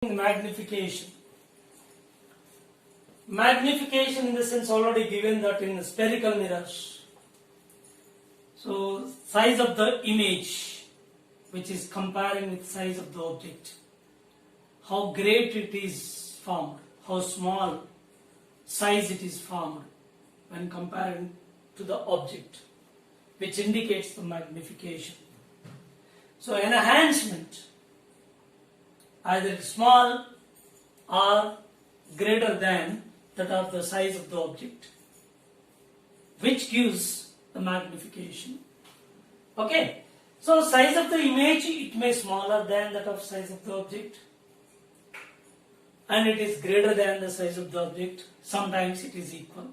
Magnification. Magnification in the sense already given that in spherical mirrors. So size of the image, which is comparing with size of the object. How great it is formed, how small size it is formed when comparing to the object, which indicates the magnification. So enhancement, either small or greater than that of the size of the object, which gives the magnification. Okay, so size of the image, it may smaller than that of size of the object, and it is greater than the size of the object. Sometimes it is equal.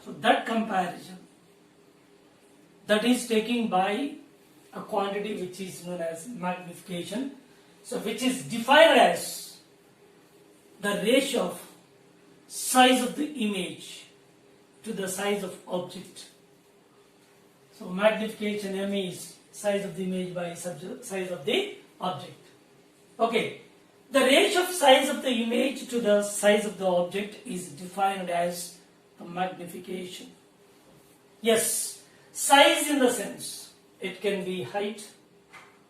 So that comparison, that is taken by a quantity which is known as magnification. So which is defined as the ratio of size of the image to the size of object. So magnification M is size of the image by size of the object. Okay, the ratio of size of the image to the size of the object is defined as the magnification. Yes, size in the sense it can be height,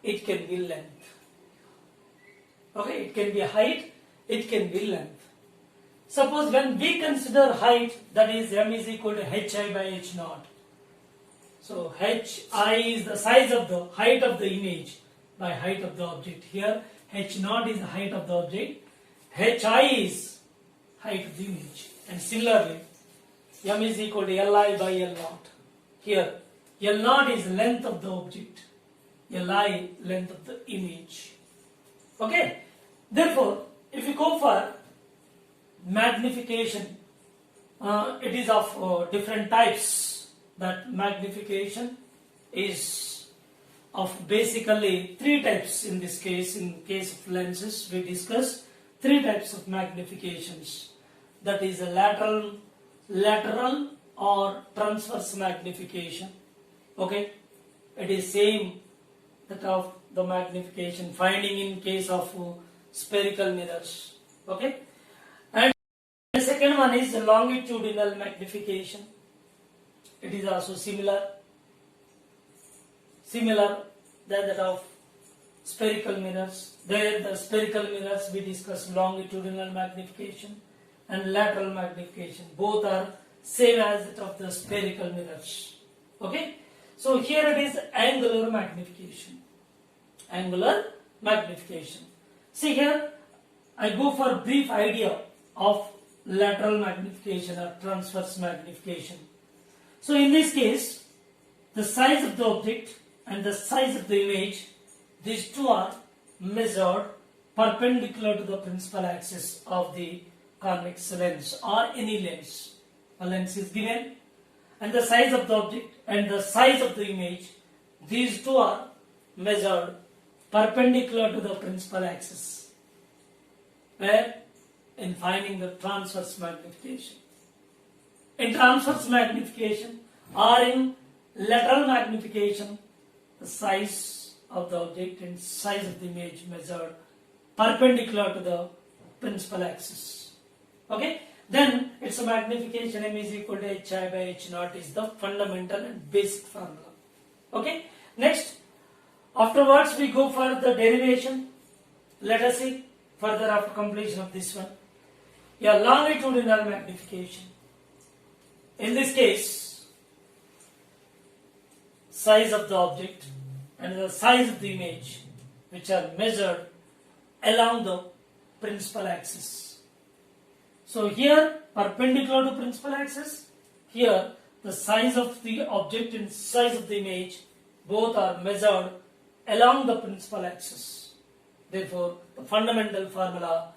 it can be length. Okay, it can be height, it can be length. Suppose when we consider height, that is M is equal to Hi by H naught. So Hi is the size of the height of the image by height of the object. Here H naught is the height of the object, Hi is height of the image. And similarly, M is equal to Li by L naught. Here L naught is length of the object, Li length of the image. Okay, therefore, if you go for magnification, it is of different types. That magnification is of basically three types in this case. In case of lenses, we discussed three types of magnifications. That is a lateral or transverse magnification. Okay, it is same that of the magnification finding in case of spherical mirrors. Okay, and the second one is the longitudinal magnification. It is also similar than that of spherical mirrors. There the spherical mirrors we discuss longitudinal magnification and lateral magnification. Both are same as that of the spherical mirrors. Okay, so here it is angular magnification. Angular magnification. See here, I go for a brief idea of lateral magnification or transverse magnification. So in this case, the size of the object and the size of the image, these two are measured perpendicular to the principal axis of the convex lens or any lens. A lens is given, and the size of the object and the size of the image, these two are measured perpendicular to the principal axis. Where? In finding the transverse magnification. In transverse magnification or in lateral magnification, the size of the object and size of the image measured perpendicular to the principal axis. Okay? Then its a magnification M is equal to Hi by H naught is the fundamental and basic formula. Okay? Next, afterwards we go for the derivation. Let us see further after completion of this one. Yeah, longitudinal magnification. In this case, size of the object and the size of the image, which are measured along the principal axis. So here perpendicular to principal axis, here the size of the object and size of the image both are measured along the principal axis. Therefore, the fundamental formula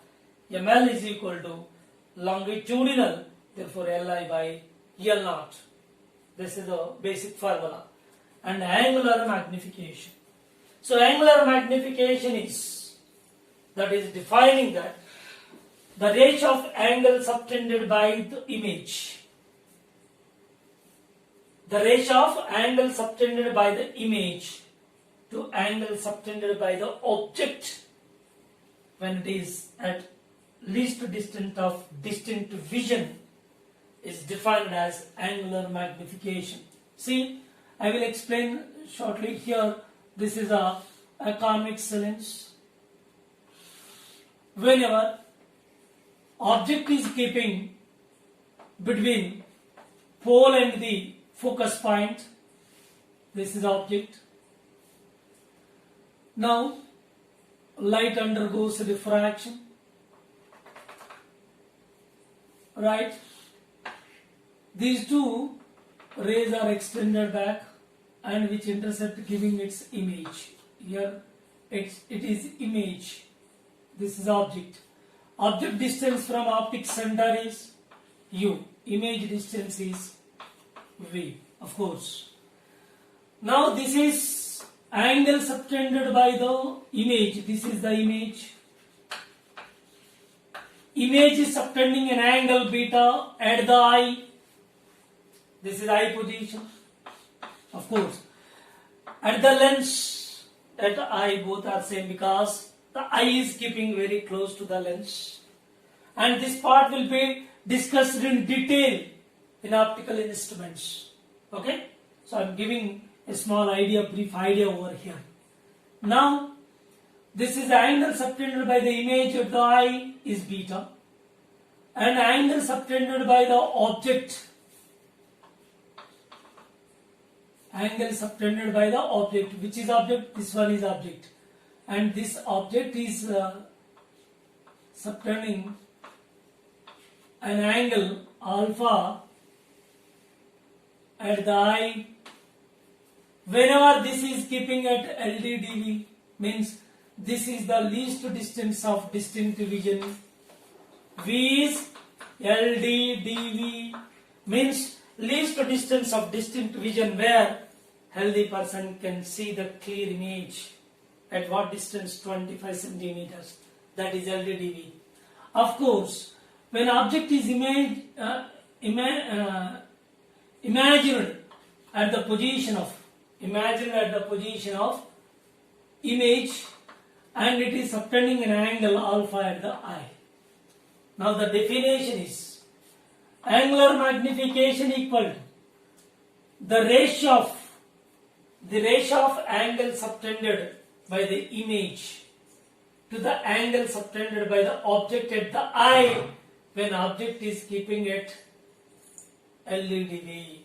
ML is equal to longitudinal, therefore Li by L naught. This is the basic formula. And angular magnification. So angular magnification is, that is defining that the ratio of angle subtended by the image. The ratio of angle subtended by the image to angle subtended by the object when it is at least distance of distinct vision is defined as angular magnification. See, I will explain shortly here. This is a convex lens. Whenever object is keeping between pole and the focus point, this is object. Now light undergoes refraction, right? These two rays are extended back and which intercept, giving its image. Here it is image. This is object. Object distance from optic center is u. Image distance is v, of course. Now this is angle subtended by the image. This is the image. Image is subtending an angle beta at the eye. This is eye position. Of course, at the lens, at the eye, both are same because the eye is keeping very close to the lens. And this part will be discussed in detail in optical instruments. Okay? So I am giving a small idea, brief idea over here. Now, this is the angle subtended by the image of the eye is beta. And angle subtended by the object, angle subtended by the object. Which is object? This one is object. And this object is subtending an angle alpha at the eye. Whenever this is keeping at LDDV, means this is the least distance of distinct vision. V is LDDV, means least distance of distinct vision where healthy person can see the clear image. At what distance? 25 centimeters. That is LDDV. Of course, when object is imagined at the position of image, and it is subtending an angle alpha at the eye. Now the definition is angular magnification equal to the ratio of angle subtended by the image to the angle subtended by the object at the eye when object is keeping at LDDV.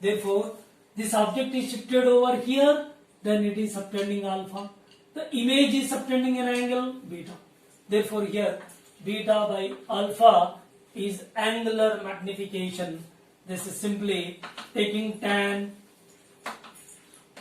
Therefore, this object is shifted over here, then it is subtending alpha. The image is subtending an angle beta. Therefore, here beta by alpha is angular magnification. This is simply taking tan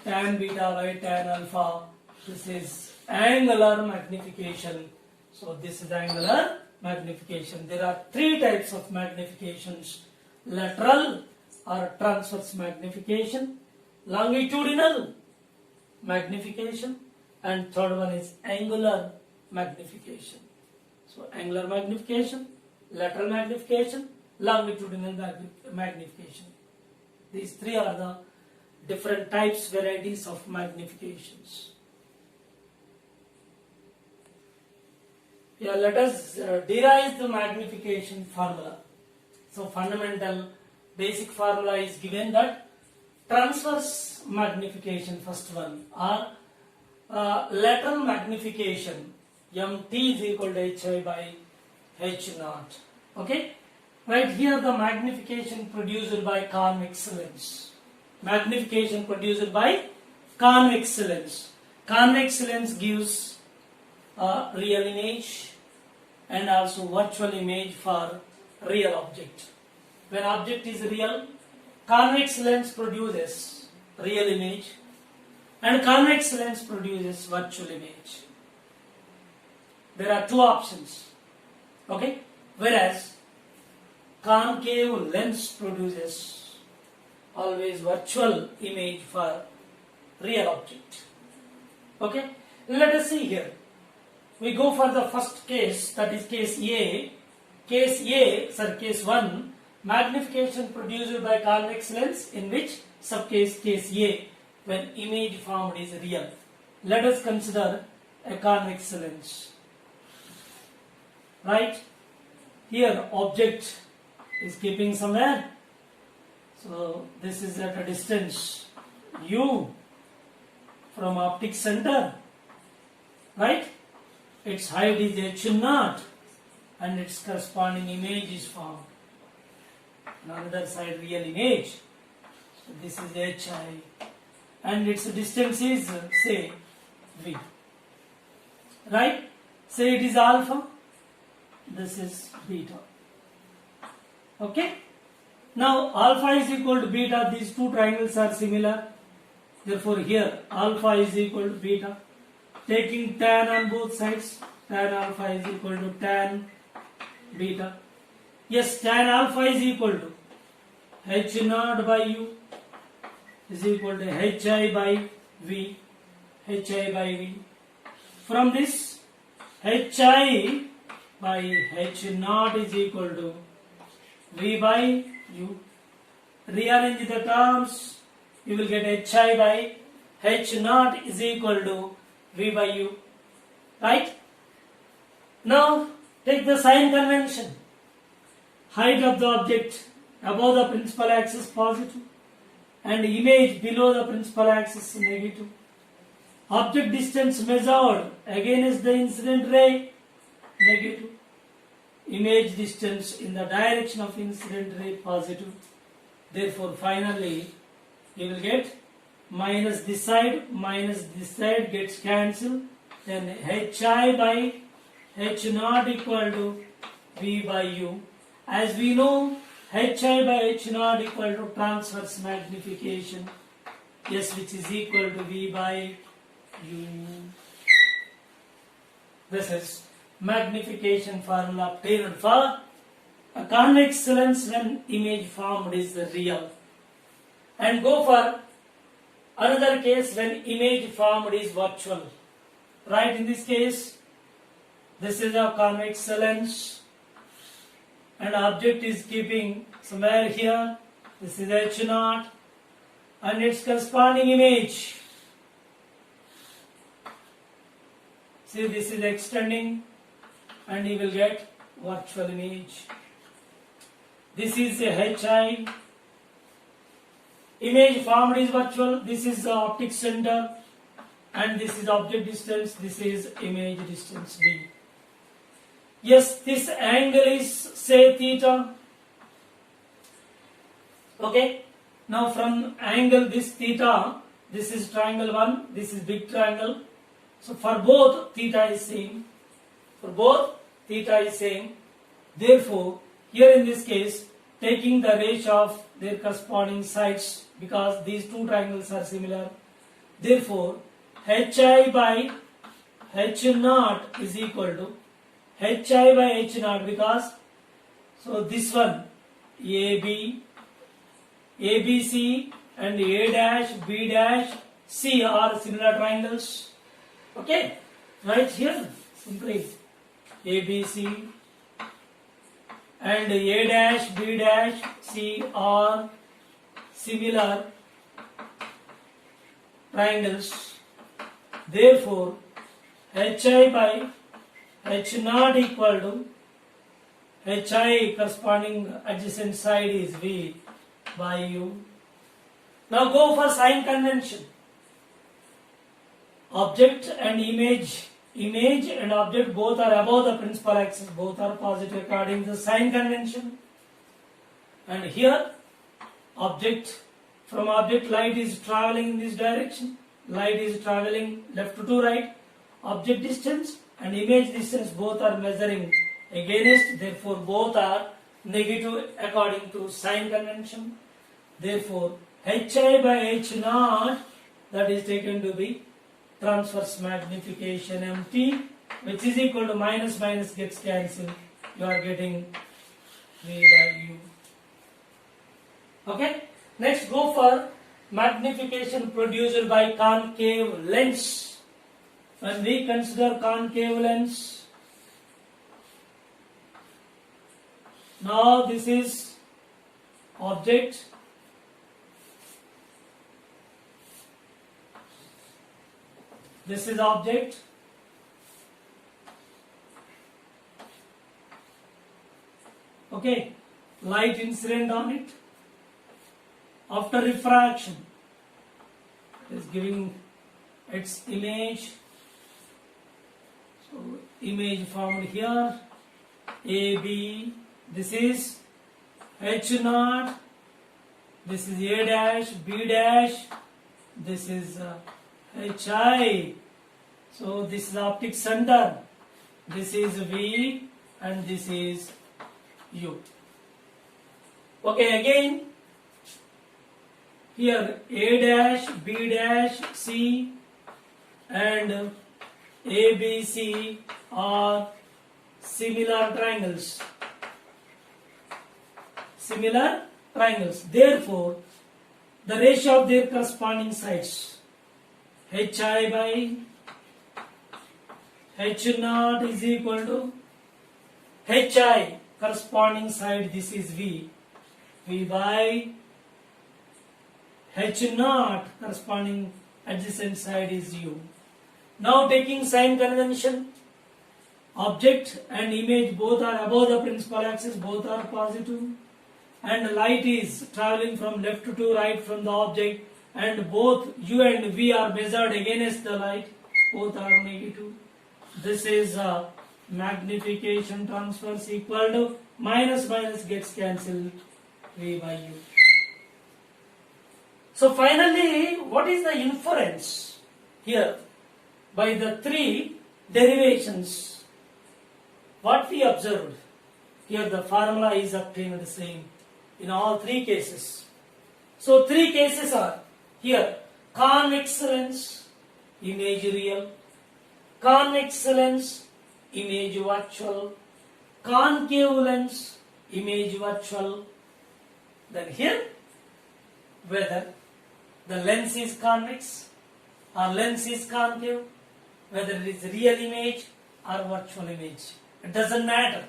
beta by tan alpha. This is angular magnification. So this is angular magnification. There are three types of magnifications: lateral or transverse magnification, longitudinal magnification, and third one is angular magnification. So angular magnification, lateral magnification, longitudinal magnification. These three are the different types, varieties of magnifications. Yeah, let us derive the magnification formula. So fundamental basic formula is given that transverse magnification, first one, or lateral magnification, MT is equal to HI by H naught. Okay? Right here the magnification produced by convex lens. Magnification produced by convex lens. Convex lens gives a real image and also virtual image for real object. When object is real, convex lens produces real image and convex lens produces virtual image. There are two options. Okay? Whereas concave lens produces always virtual image for real object. Okay? Let us see here. We go for the first case, that is case A. Case 1, magnification produced by convex lens, in which subcase case A, when image formed is real. Let us consider a convex lens. right? Here object is keeping somewhere. So this is at a distance u from optic center, right? Its height is h0 and its corresponding image is formed. On another side real image. So this is hi and its distance is say v. Right? Say it is alpha. This is beta. Okay? Now alpha is equal to beta. These two triangles are similar. Therefore here alpha is equal to beta. Taking tan on both sides, tan alpha is equal to tan beta. Yes, tan alpha is equal to h0 by u is equal to hi by v. Hi by v. From this, hi by h0 is equal to v by u. Rearrange the terms, you will get hi by h0 is equal to v by u. Right? Now, take the sign convention. Height of the object above the principal axis positive and image below the principal axis negative. Object distance measured against the incident ray negative. Image distance in the direction of incident ray positive. Therefore, finally, you will get minus this side gets cancelled. Then hi by h0 equal to v by u. As we know, hi by h0 equal to transverse magnification. Yes, which is equal to v by u. This is magnification formula obtained for a convex lens when image formed is real. And go for another case when image formed is virtual. Right, in this case, this is a convex lens and object is keeping somewhere here. This is h0 and its corresponding image. See, this is extending and you will get virtual image. This is a hi. Image formed is virtual. This is the optic center and this is object distance. This is image distance v. Yes, this angle is say theta. Okay. Now from angle this theta, this is triangle 1, this is big triangle. So for both theta is same. For both theta is same. Therefore, here in this case, taking the ratio of their corresponding sides because these two triangles are similar. Therefore, hi by h0 is equal to hi by h0 because so this one AB, ABC and A dash, B dash, C are similar triangles. Okay, right here simply ABC and A dash, B dash, C are similar triangles. Therefore, hi by h0 equal to hi corresponding adjacent side is v by u. Now go for sign convention. Object and image and object both are above the principal axis, both are positive according to the sign convention. And here object, from object light is traveling in this direction, light is traveling left to right. Object distance and image distance both are measuring against, therefore both are negative according to sign convention. Therefore hi by h0 that is taken to be transverse magnification mt, which is equal to minus gets cancelled. You are getting v by u. Okay. Next go for magnification produced by concave lens. When we consider concave lens, now this is object, this is object Okay, light incident on it. After refraction, it is giving its image. So image formed here, AB, this is H naught, this is A dash, B dash, this is HI. So this is optic center, this is V and this is U. Okay, again here A dash, B dash, C and A, B, C are similar triangles. Similar triangles. Therefore, the ratio of their corresponding sides, HI by H naught is equal to HI corresponding side, this is V, V by H naught corresponding adjacent side is U. Now taking sign convention, object and image both are above the principal axis, both are positive, and light is traveling from left to right from the object, and both U and V are measured against the light, both are negative. This is magnification transverse equal to minus minus gets cancelled, V by U. So finally, what is the inference here? By the three derivations, what we observed, here the formula is obtained the same in all three cases. So three cases are here: convex lens, image real; convex lens, image virtual; concave lens, image virtual. Then here, whether the lens is convex or lens is concave, whether it is real image or virtual image, it doesn't matter.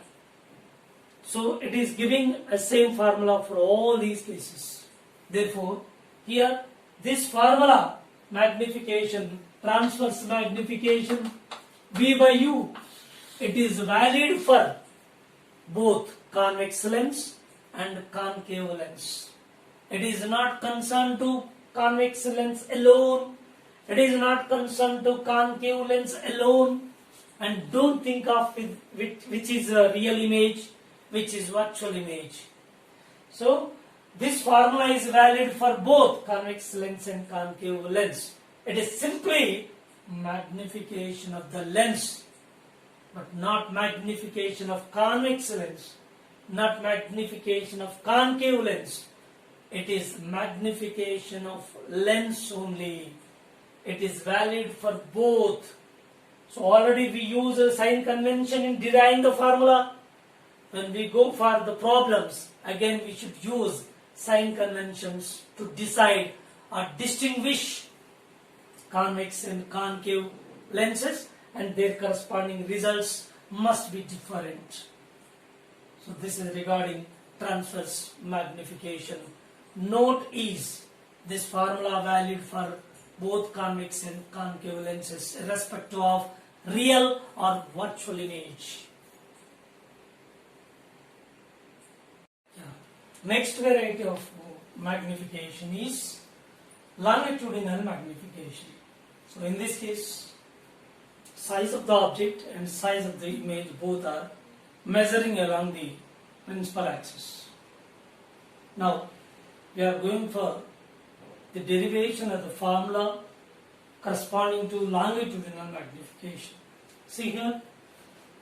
So it is giving a same formula for all these cases. Therefore, here this formula, magnification, transverse magnification, V by U, it is valid for both convex lens and concave lens. It is not concerned to convex lens alone. It is not concerned to concave lens alone. And don't think of which is a real image, which is virtual image. So this formula is valid for both convex lens and concave lens. It is simply magnification of the lens, but not magnification of convex lens, not magnification of concave lens. It is magnification of lens only. It is valid for both. So already we use a sign convention in deriving the formula. When we go for the problems, again we should use sign conventions to decide or distinguish convex and concave lenses, and their corresponding results must be different. So this is regarding transverse magnification. Note is this formula valid for both convex and concave lenses irrespective of real or virtual image. Next variety of magnification is longitudinal magnification. So in this case, size of the object and size of the image both are measuring along the principal axis. Now we are going for the derivation of the formula corresponding to longitudinal magnification. See here,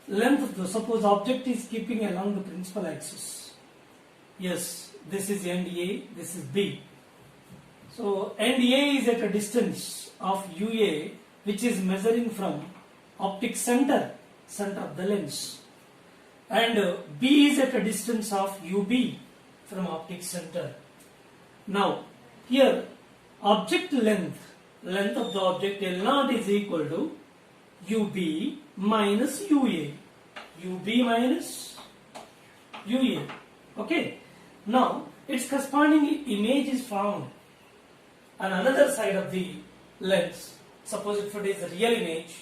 length of the, suppose object is keeping along the principal axis. Yes, this is end A, this is B. So end A is at a distance of UA, which is measuring from optic center of the lens, and B is at a distance of UB from optic center. Now here object length of the object L0 is equal to UB minus UA, UB minus UA. Okay. Now its corresponding image is found on another side of the lens. Suppose if it is a real image,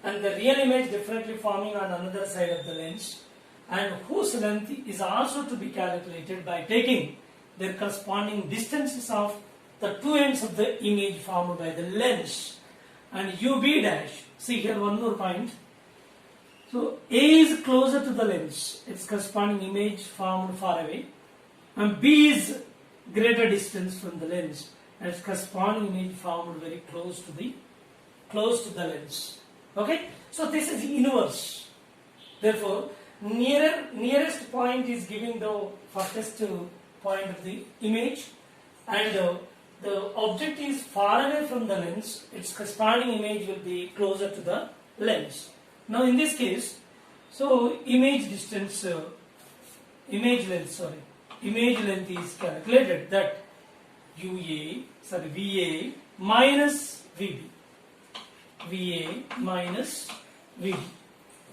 and the real image definitely forming on another side of the lens, and whose length is also to be calculated by taking their corresponding distances of the two ends of the image formed by the lens. And UB dash, see here one more point. So A is closer to the lens, its corresponding image formed far away, and B is greater distance from the lens, and its corresponding image formed very close to the lens. Okay, so this is inverse. Therefore, nearest point is giving the farthest point of the image, and the object is far away from the lens, its corresponding image will be closer to the lens. Now in this case, so image length is calculated, that VA minus VB.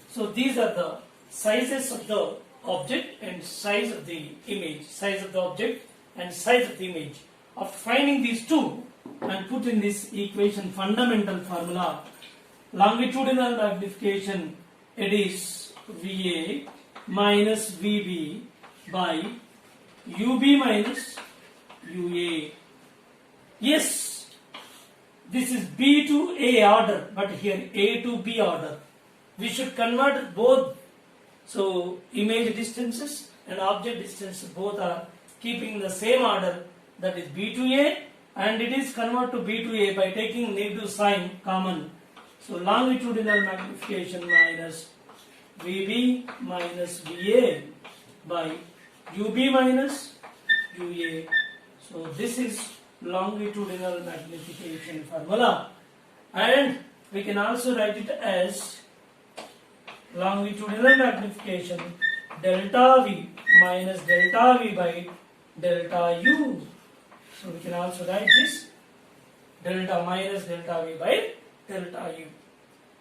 So these are the sizes of the object and size of the image, size of the object and size of the image. After finding these two and put in this equation fundamental formula, longitudinal magnification, it is VA minus VB by UB minus UA. Yes, this is B to A order, but here A to B order. We should convert both. So image distances and object distances both are keeping the same order, that is B to A, and it is converted to B to A by taking negative sign common. So longitudinal magnification minus VB minus VA by UB minus UA. So this is longitudinal magnification formula, and we can also write it as longitudinal magnification delta V minus delta V by delta U. So we can also write this delta minus delta V by delta U.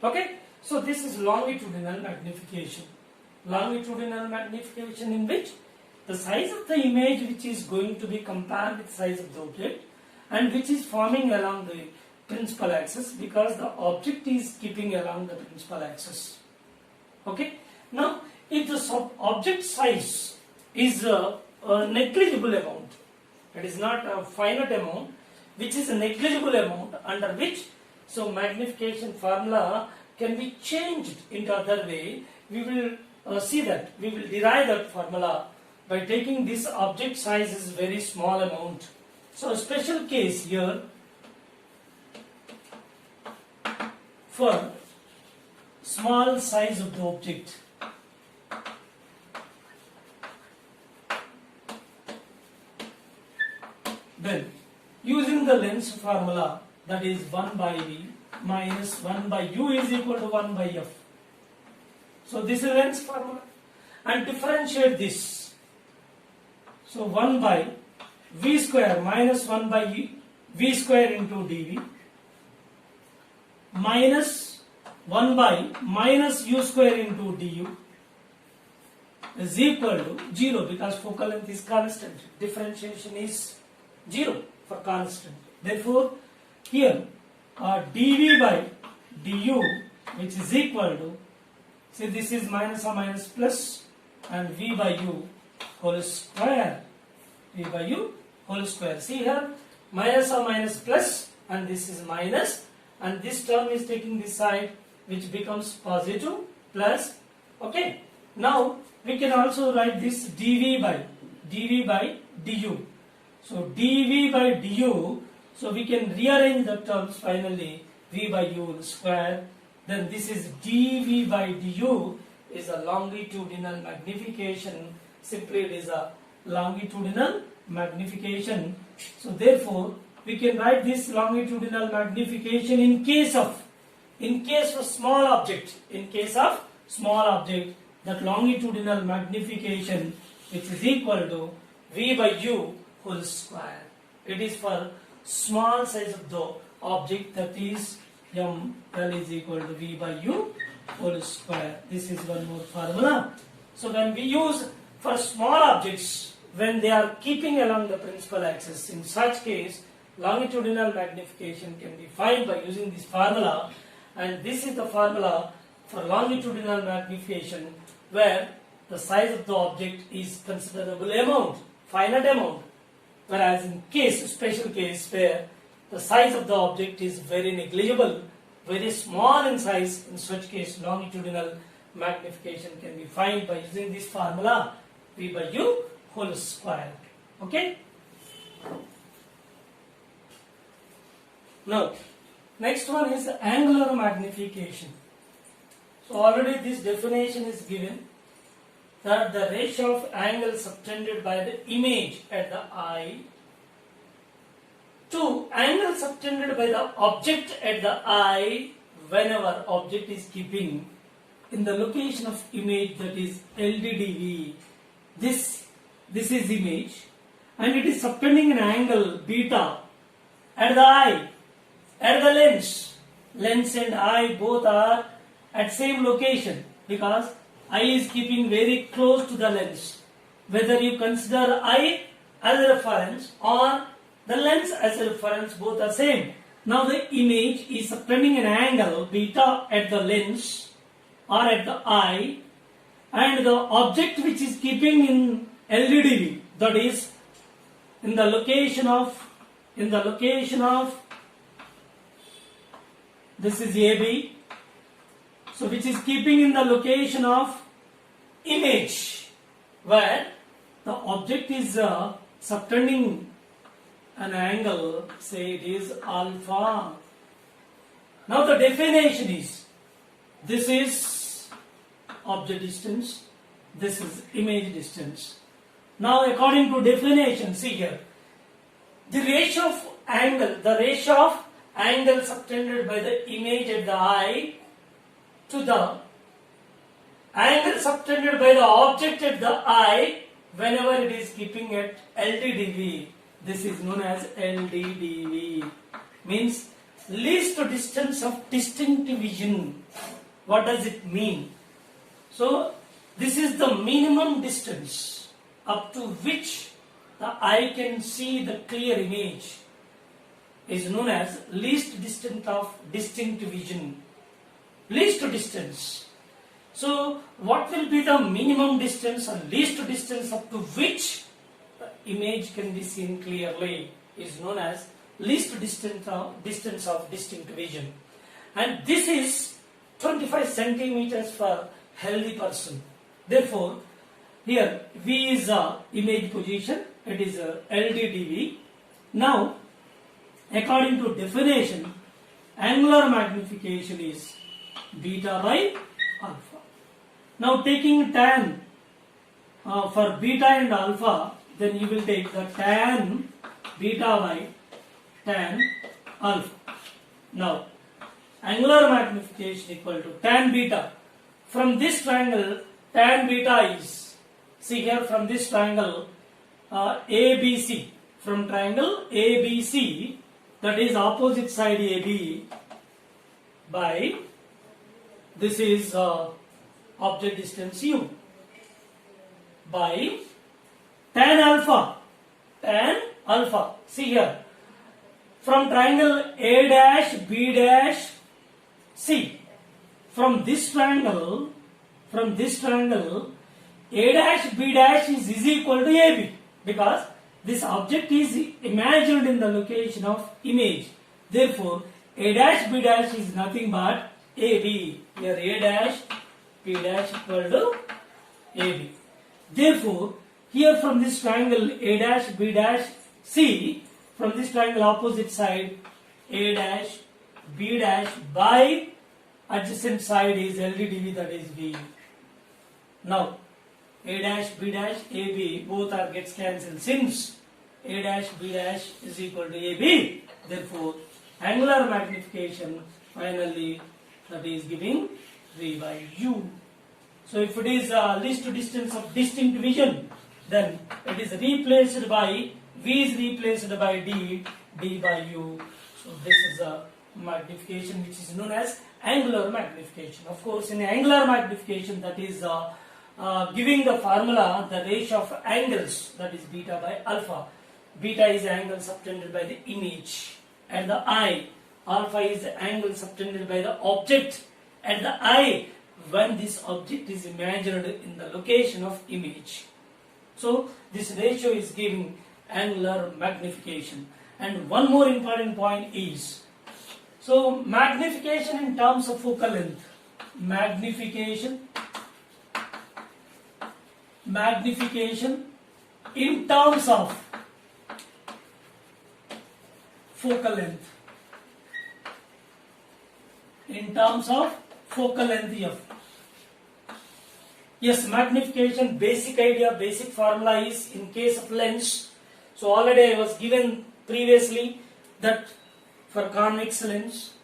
Okay, so this is longitudinal magnification. Longitudinal magnification in which the size of the image which is going to be compared with size of the object and which is forming along the principal axis, because the object is keeping along the principal axis. Okay, now if the object size is a negligible amount, it is not a finite amount, which is a negligible amount, under which so magnification formula can be changed into other way. We will see that, we will derive that formula by taking this object size is very small amount. So a special case here for small size of the object. Then using the lens formula, that is 1 by V minus 1 by U is equal to 1 by F. So this is lens formula, and differentiate this. So 1 by V square minus 1 by V square into dV minus 1 by minus U square into du is equal to 0, because focal length is constant. Differentiation is 0 for constant. Therefore, here dV by du, which is equal to, see this is minus or minus plus, and V by U whole square. V by U whole square. See here, minus or minus plus, and this is minus, and this term is taking this side, which becomes positive plus. Okay. Now we can also write this dV by du. So dV by du. So we can rearrange the terms finally. V by U whole square. Then this is dV by du is a longitudinal magnification. Simply it is a longitudinal magnification. So therefore we can write this longitudinal magnification in case of small object. In case of small object, that longitudinal magnification, which is equal to V by U whole square. It is for small size of the object, that is L is equal to V by U whole square. This is one more formula. So when we use for small objects, when they are keeping along the principal axis, in such case longitudinal magnification can be found by using this formula, and this is the formula for longitudinal magnification, where the size of the object is considerable amount, finite amount. Whereas in special case where the size of the object is very negligible, very small in size, in such case longitudinal magnification can be found by using this formula V by U whole square. Okay. Now, next one is angular magnification. So already this definition is given, that the ratio of angle subtended by the image at the eye to angle subtended by the object at the eye whenever object is keeping in the location of image, that is LDDV. This is image and it is subtending an angle beta at the eye, at the lens. Lens and eye both are at same location because eye is keeping very close to the lens. Whether you consider eye as a reference or the lens as a reference, both are same. Now the image is subtending an angle beta at the lens or at the eye, and the object which is keeping in LDDV, that is in the location of this is AB, so which is keeping in the location of image where the object is subtending an angle, say it is alpha. Now the definition is, this is object distance, this is image distance. Now according to definition, see here, the ratio of angle subtended by the image at the eye to the angle subtended by the object at the eye whenever it is keeping at LDDV. This is known as LDDV. Means least distance of distinct vision. What does it mean? So this is the minimum distance up to which the eye can see the clear image, is known as least distance of distinct vision. Least distance. So what will be the minimum distance or least distance up to which the image can be seen clearly, is known as least distance of distinct vision. And this is 25 centimeters for healthy person. Therefore, here V is a image position, it is a LDDV. Now, according to definition, angular magnification is beta by alpha. Now, taking tan for beta and alpha, then you will take the tan beta by tan alpha. Now, angular magnification equal to tan beta. From this triangle, tan beta is, see here from this triangle ABC, from triangle ABC, that is opposite side AB, by this is object distance U, by tan alpha. See here, from triangle A dash B dash C, from this triangle A dash B dash is equal to AB, because this object is imagined in the location of image. Therefore, A dash B dash is nothing but AB. Here A dash B dash equal to AB. Therefore, here from this triangle A dash B dash C, from this triangle opposite side A dash B dash by adjacent side is LDDV, that is V. Now, A dash B dash AB both are gets cancelled, since A dash B dash is equal to AB. Therefore, angular magnification finally that is giving V by U. So if it is least distance of distinct vision, then it is replaced by V is replaced by D by U. So this is a magnification which is known as angular magnification. Of course, in angular magnification, that is giving the formula, the ratio of angles, that is beta by alpha. Beta is the angle subtended by the image and the eye. Alpha is the angle subtended by the object and the eye when this object is imagined in the location of image. So this ratio is giving angular magnification. And one more important point is, so magnification in terms of focal length, magnification in terms of focal length, F. Yes, magnification, basic idea, basic formula is in case of lens. So already I was given previously that for convex lens,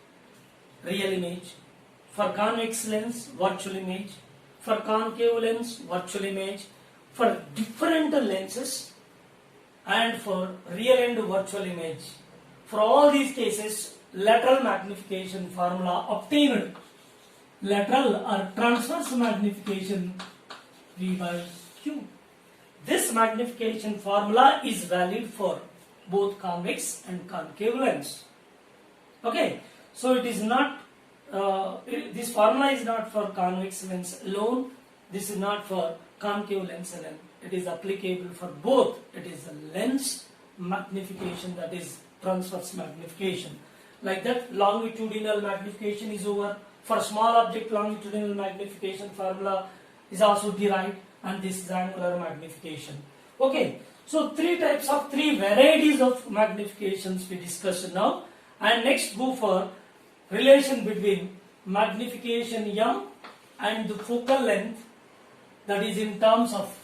real image, for convex lens, virtual image, for concave lens, virtual image, for different lenses and for real and virtual image. For all these cases, lateral magnification formula obtained, lateral or transverse magnification V by Q. This magnification formula is valid for both convex and concave lens. Okay, so it is not, this formula is not for convex lens alone, this is not for concave lens alone. It is applicable for both. It is a lens magnification, that is transverse magnification. Like that, longitudinal magnification is over. For small object, longitudinal magnification formula is also derived, and this is angular magnification. Okay, so three varieties of magnifications we discussed now, and next go for relation between magnification M and the focal length, that is in terms of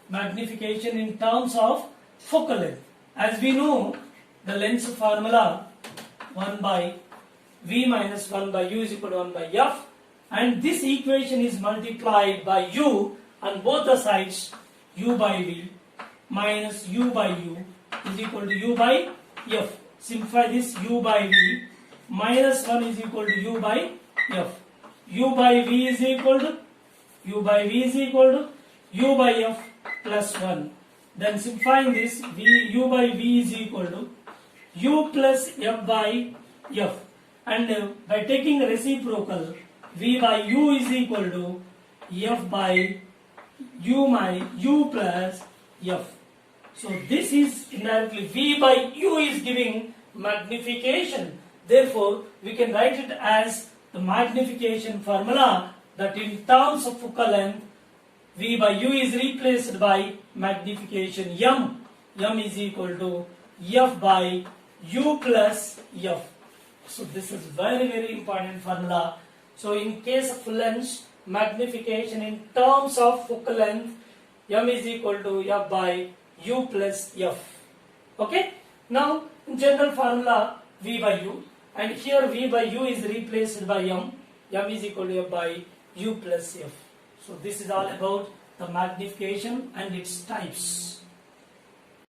magnification in terms of focal length. As we know, the lens formula 1 by V minus 1 by U is equal to 1 by F, and this equation is multiplied by U on both the sides, U by V minus U by U is equal to U by F. Simplify this, U by V minus 1 is equal to U by F. U by V is equal to U by F plus 1. Then simplifying this, U by V is equal to U plus F by F. And by taking reciprocal, V by U is equal to F by U plus F. So this is indirectly V by U is giving magnification. Therefore, we can write it as the magnification formula, that in terms of focal length, V by U is replaced by magnification M. M is equal to F by U plus F. So this is very important formula. So in case of lens, magnification in terms of focal length, M is equal to F by U plus F. Okay. Now in general formula, V by U, and here V by U is replaced by M. M is equal to F by U plus F. So this is all about the magnification and its types.